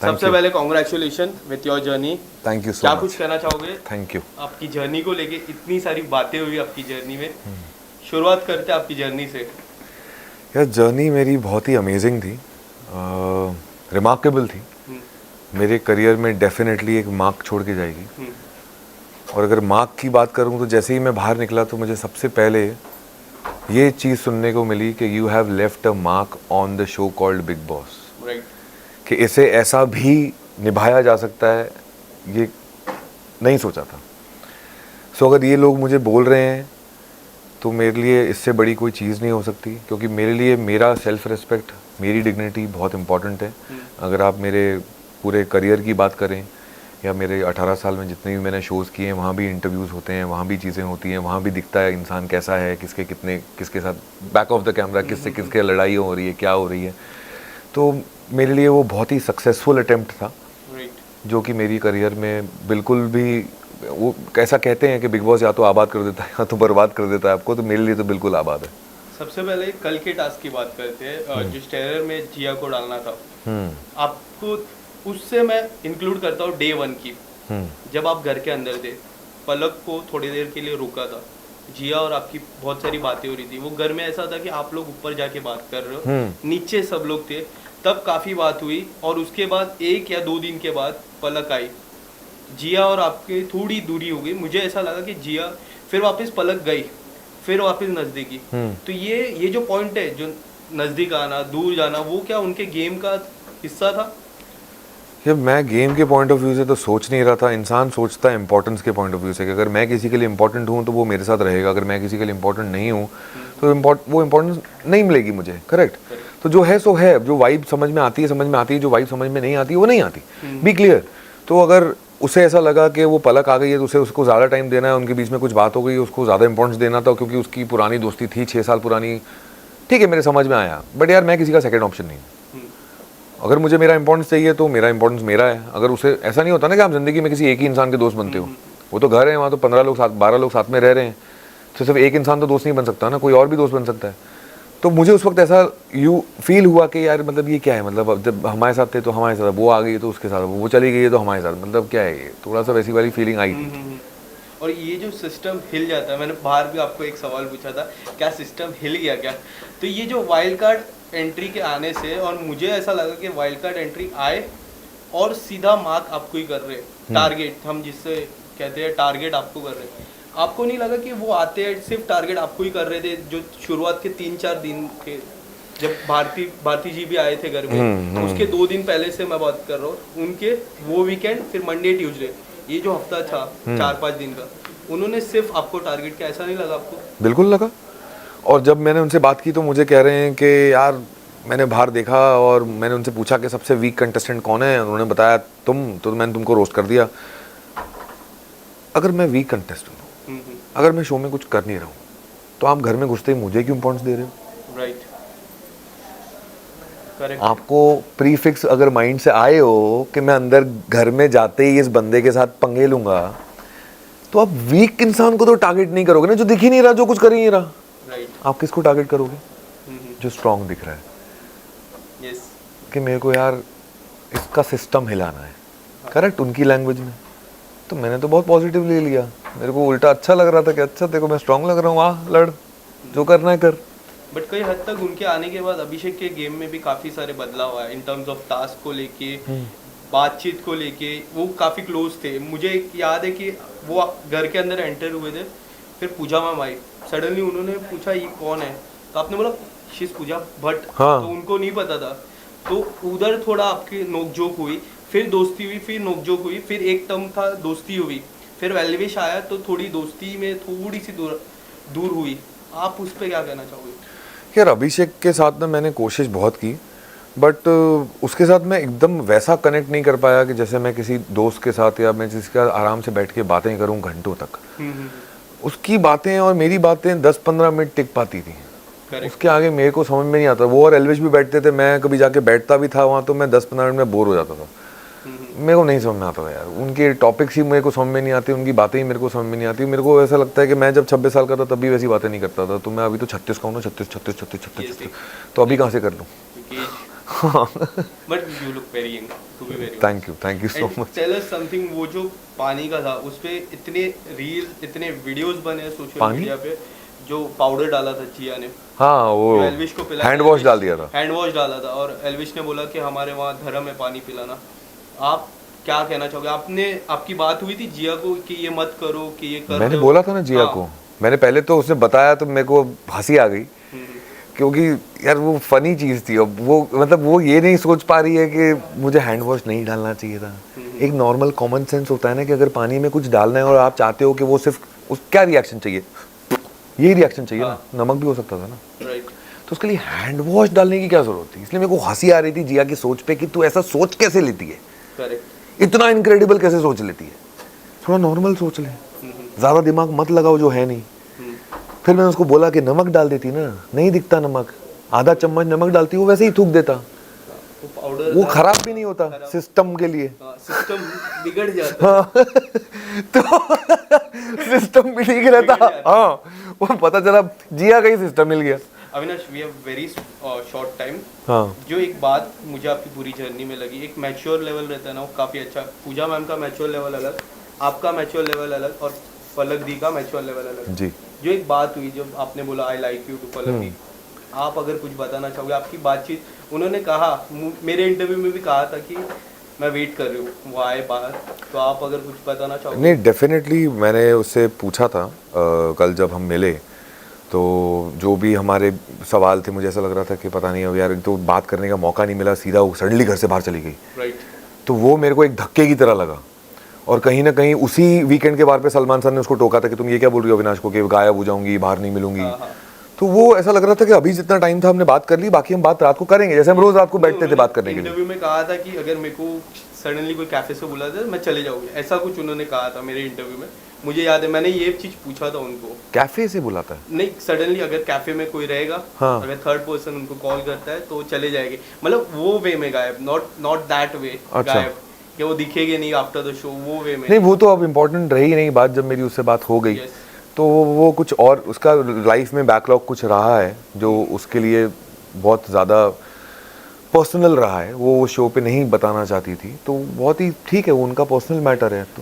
सबसे पहले congratulation with your journey. Thank you सो क्या मच। कुछ कहना चाहोगे? Thank you. आपकी जर्नी को लेके इतनी सारी बातें हुई आपकी जर्नी में, शुरुआत करते हैं आपकी जर्नी से। यार जर्नी मेरी बहुत ही अमेजिंग थी, रिमार्केबल थी। मेरे करियर में डेफिनेटली एक मार्क छोड़ के जाएगी। और अगर मार्क की बात करूं तो जैसे ही मैं बाहर निकला तो मुझे सबसे पहले ये चीज़ सुनने को मिली कि you have left a mark on the show called big boss. Right. कि इसे ऐसा भी निभाया जा सकता है, ये नहीं सोचा था। सो अगर ये लोग मुझे बोल रहे हैं तो मेरे लिए इससे बड़ी कोई चीज़ नहीं हो सकती, क्योंकि मेरे लिए मेरा सेल्फ रिस्पेक्ट, मेरी डिग्निटी बहुत इंपॉर्टेंट है। अगर आप मेरे पूरे करियर की बात करें या मेरे 18 साल में जितने भी मैंने शोज़ किए हैं, वहाँ भी इंटरव्यूज़ होते हैं, वहाँ भी चीज़ें होती हैं, वहाँ भी दिखता है इंसान कैसा है, किसके कितने, किसके साथ बैक ऑफ द कैमरा किससे किसके लड़ाई हो रही है, क्या हो रही है। तो मेरे लिए वो बहुत ही सक्सेसफुल अटेम्प्ट था, जो कि मेरी करियर में बिल्कुल भी, वो कैसा कहते हैं कि बिग बॉस या तो आबाद कर देता है या तो बर्बाद कर देता है आपको, तो मेरे लिए तो बिल्कुल आबाद है। सबसे पहले कल के टास्क की बात करते हैं, जिस टेलर में जिया को डालना था, आपको उससे मैं इंक्लूड करता हूँ डे 1 की। जब आप घर के अंदर थे, पलक को थोड़ी देर के लिए रोका था, जिया और आपकी बहुत सारी बातें हो रही थी। वो घर में ऐसा था कि आप लोग ऊपर जाके बात कर रहे हो, नीचे सब लोग थे, तब काफ़ी बात हुई। और उसके बाद 1 या 2 दिन के बाद पलक आई, जिया और आपके थोड़ी दूरी हो गई। मुझे ऐसा लगा कि जिया फिर वापस पलक गई, फिर वापस नज़दीकी। तो ये जो पॉइंट है, जो नज़दीक आना दूर जाना, वो क्या उनके गेम का हिस्सा था? ये मैं गेम के पॉइंट ऑफ व्यू से तो सोच नहीं रहा था। इंसान सोचता है इंपॉर्टेंस के पॉइंट ऑफ व्यू से कि अगर मैं किसी के लिए इंपॉर्टेंट हूँ तो वो मेरे साथ रहेगा, अगर मैं किसी के लिए इंपॉर्टेंट नहीं हूँ तो वो इंपॉर्टेंस नहीं मिलेगी मुझे। करेक्ट। तो जो है सो है, जो वाइब समझ में आती है समझ में आती है, जो वाइब समझ में नहीं आती वो नहीं आती। Be clear. तो अगर उसे ऐसा लगा कि वो पलक आ गई है तो उसे उसको ज़्यादा टाइम देना है, उनके बीच में कुछ बात हो गई, उसको ज़्यादा इंपॉर्टेंस देना था क्योंकि उसकी पुरानी दोस्ती थी 6 साल पुरानी, ठीक है, मेरे समझ में आया। बट यार मैं किसी का सेकंड ऑप्शन नहीं। अगर मुझे मेरा इंपॉर्टेंस चाहिए तो मेरा इंपॉर्टेंस मेरा है। अगर उसे ऐसा नहीं होता ना कि आप ज़िंदगी में किसी एक ही इंसान के दोस्त बनते हो, वो तो घर है, वहाँ तो 15 लोग 12 लोग साथ में रह रहे हैं, तो सिर्फ एक इंसान तो दोस्त नहीं बन सकता ना, कोई और भी दोस्त बन सकता है। तो मुझे उस वक्त ऐसा फील हुआ कि यार मतलब ये क्या है, मतलब जब हमारे साथ थे तो हमारे साथ, वो आ गई तो उसके साथ, वो चली गई है तो हमारे साथ, मतलब क्या है ये, थोड़ा सा वैसी वाली फीलिंग आई थी। और ये जो सिस्टम हिल जाता है, मैंने बाहर भी आपको एक सवाल पूछा था, क्या सिस्टम हिल गया क्या? तो ये जो वाइल्ड कार्ड एंट्री के आने से, और मुझे ऐसा लगा कि वाइल्ड कार्ड एंट्री आए और सीधा मार्क आपको ही कर रहे, टारगेट हम जिससे कहते हैं टारगेट आपको कर रहे। आपको नहीं लगा कि वो आते हैं सिर्फ टारगेट आपको ही कर रहे थे? जो शुरुआत के 3-4 दिन के, जब भारती जी भी आए थे घर में, उसके 2 दिन पहले से मैं बात कर रहा हूँ, उनके वो वीकेंड, फिर मंडे ट्यूसडे, ये जो हफ्ता था 4-5 दिन का, उन्होंने सिर्फ आपको टारगेट किया, ऐसा नहीं लगा आपको? बिल्कुल लगा। और जब मैंने उनसे बात की तो मुझे कह रहे हैं कि यार मैंने बाहर देखा और मैंने उनसे पूछा कि सबसे वीक कंटेस्टेंट कौन है, उन्होंने बताया तुम, तो मैंने तुमको रोस्ट कर दिया। अगर मैं वीक कंटेस्टेंट हूँ, अगर मैं शो में कुछ कर नहीं रहा हूँ, तो आप घर में घुसते ही मुझे क्यों इम्पोर्टेंस दे रहे हो? राइट। करेक्ट। आपको प्रीफिक्स अगर माइंड से आए हो कि मैं अंदर घर में जाते ही इस बंदे के साथ पंगे लूंगा, तो आप वीक इंसान को तो टारगेट नहीं करोगे ना, जो दिख ही नहीं रहा, जो कुछ कर ही नहीं रहा। राइट। आप किसको टारगेट करोगे? जो स्ट्रांग दिख रहा है। यस। कि मेरे को यार इसका सिस्टम हिलाना है। करेक्ट। उनकी लैंग्वेज में तो मैंने तो बहुत पॉजिटिव ले लिया। मेरे को उल्टा अच्छा लग रहा था कि अच्छा देखो मैं स्ट्रांग लग रहा हूँ, वाह लड़, जो करना है कर। बट कई हद तक उनके आने के बाद अभिषेक के गेम में भी काफ़ी सारे बदलाव आए, इन टर्म्स ऑफ टास्क को लेके, बातचीत को लेके। वो काफ़ी क्लोज थे। मुझे याद है कि वो घर के अंदर एंटर हुए थे, फिर पूजा मैम आई, सडनली उन्होंने पूछा ये कौन है, तो आपने बोला शी इज पूजा भट्ट। हाँ। तो उनको नहीं पता था, तो उधर थोड़ा आपकी नोकझोंक हुई, फिर दोस्ती हुई, फिर नोकझोंक हुई, फिर एक टर्म था दोस्ती हुई, फिर वेलविश आया तो थोड़ी दोस्ती में थोड़ी सी दूर हुई। आप उस पर क्या कहना चाहोगे? यार अभिषेक के साथ ना मैंने कोशिश बहुत की, बट उसके साथ मैं एकदम वैसा कनेक्ट नहीं कर पाया कि जैसे मैं किसी दोस्त के साथ या मैं जिसके साथ आराम से बैठ के बातें करूं घंटों तक। उसकी बातें और मेरी बातें 10-15 मिनट टिक पाती थी। उसके आगे मेरे को समझ में नहीं आता। वो और एलविश भी बैठते थे, मैं कभी जाके बैठता भी था वहाँ, तो मैं 10-15 मिनट में बोर हो जाता था। मेरे को नहीं समझ में आता था यार, उनके टॉपिक्स ही मेरे को समझ में नहीं आती, उनकी बातें ही मेरे को समझ में नहीं आती। मेरे को ऐसा लगता है कि मैं जब 26 साल का था तब भी वैसी बातें नहीं करता था, तो मैं अभी तो 36 का हूँ ना, 36, तो अभी कहाँ से कर लूँ? But you look very young to be very thank you so much. Tell us something, वो जो पानी का था उस पे इतने रील्स इतने वीडियोस बने सोशल पानी? मीडिया पे, जो पाउडर डाला था जिया ने, हाँ वो जो एल्विश को पिलाया, हैंड वॉश डाल दिया था। हैंड वॉश डाला था और एल्विश ने बोला कि हमारे वहाँ धर्म है पानी पिलाना। आप क्या कहना चाहोगे? आपकी बात हुई थी जिया को कि ये मत करो, कि ये कर मैंने रहे हो? बोला था ना जिया हाँ। को, मैंने पहले तो उसने बताया तो मेरे को हंसी आ गई, क्योंकि यार वो फनी चीज़ थी। अब वो मतलब वो ये नहीं सोच पा रही है कि मुझे हैंड वॉश नहीं डालना चाहिए था। एक नॉर्मल कॉमन सेंस होता है ना कि अगर पानी में कुछ डालना है और आप चाहते हो कि वो सिर्फ उस क्या रिएक्शन चाहिए, यही रिएक्शन चाहिए ना, नमक भी हो सकता था ना, राइट। तो उसके लिए हैंड वॉश डालने की क्या जरूरत थी? इसलिए मेरे को हंसी आ रही थी जिया की सोच पे कि तू ऐसा सोच कैसे लेती है, करेक्ट। इतना इनक्रेडिबल कैसे सोच लेती है, थोड़ा नॉर्मल सोच ले, ज़्यादा दिमाग मत लगाओ जो है नहीं। फिर मैंने उसको बोला कि नमक डाल देती ना, नहीं दिखता नमक, आधा चम्मच नमक डालती, वो वैसे ही थूक देता, वो पाउडर वो खराब भी नहीं होता सिस्टम के लिए। सिस्टम बिगड़ जाता है। हाँ तो सिस्टम भी ठीक रहता। हाँ वो पता चला जिया का ही सिस्टम मिल गया। Avinash, we have very short time. हाँ जो एक बात मुझे आपकी पूरी जर्नी में लगी, एक मैच्योर लेवल रहता है ना, वो काफ़ी अच्छा। पूजा मैम का मैच्योर लेवल अलग, आपका मैच्योर लेवल अलग, और पलक दी का मैच्योर लेवल अलग जी। जो एक बात हुई जब आपने बोला आई लाइक यू टू पलक दी, आप अगर कुछ बताना चाहोगे? आपकी बातचीत, उन्होंने कहा, मेरे इंटरव्यू में भी कहा था कि मैं वेट कर रही हूँ वो आए बाहर, तो आप अगर कुछ बताना चाहोगे? नहीं डेफिनेटली, मैंने उससे पूछा था कल जब हम मिले, तो जो भी हमारे सवाल थे, मुझे ऐसा लग रहा था कि पता नहीं अब यार तो बात करने का मौका नहीं मिला, सीधा वो सडनली घर से बाहर चली गई। राइट। तो वो मेरे को एक धक्के की तरह लगा। और कहीं ना कहीं उसी वीकेंड के बार पे सलमान सर ने उसको टोका था कि तुम ये क्या बोल रही हो अविनाश को कि गायब हो जाऊंगी, बाहर नहीं मिलूंगी। तो वो ऐसा लग रहा था कि अभी जितना टाइम था हमने बात कर ली, बाकी हम बात रात को करेंगे, जैसे हम रोज रात को बैठते थे बात करने के लिए। इंटरव्यू में कहा था कि अगर मेरे को सडनली कोई कैफे से बुला दे मैं चले जाऊंगी, ऐसा कुछ उन्होंने कहा था मेरे इंटरव्यू में। मुझे याद है मैंने ये चीज पूछा था उनको। कैफे से बुलाता है? नहीं, सडनली अगर कैफे में कोई रहेगा, हाँ। अगर थर्ड पर्सन उनको कॉल करता है तो चले जाएंगे, मतलब वो वे में गायब, नॉट दैट वे अच्छा। गायब कि वो दिखेंगे नहीं आफ्टर द शो, वो वे में नहीं वो तो अब इम्पोर्टेंट रही नहीं बात, जब मेरी उससे बात हो गई। Yes. तो वो कुछ और उसका लाइफ में बैकलॉग कुछ रहा है जो उसके लिए बहुत ज़्यादा पर्सनल रहा है, वो शो पे नहीं बताना चाहती थी, तो बहुत ही ठीक है, वो उनका पर्सनल मैटर है। तो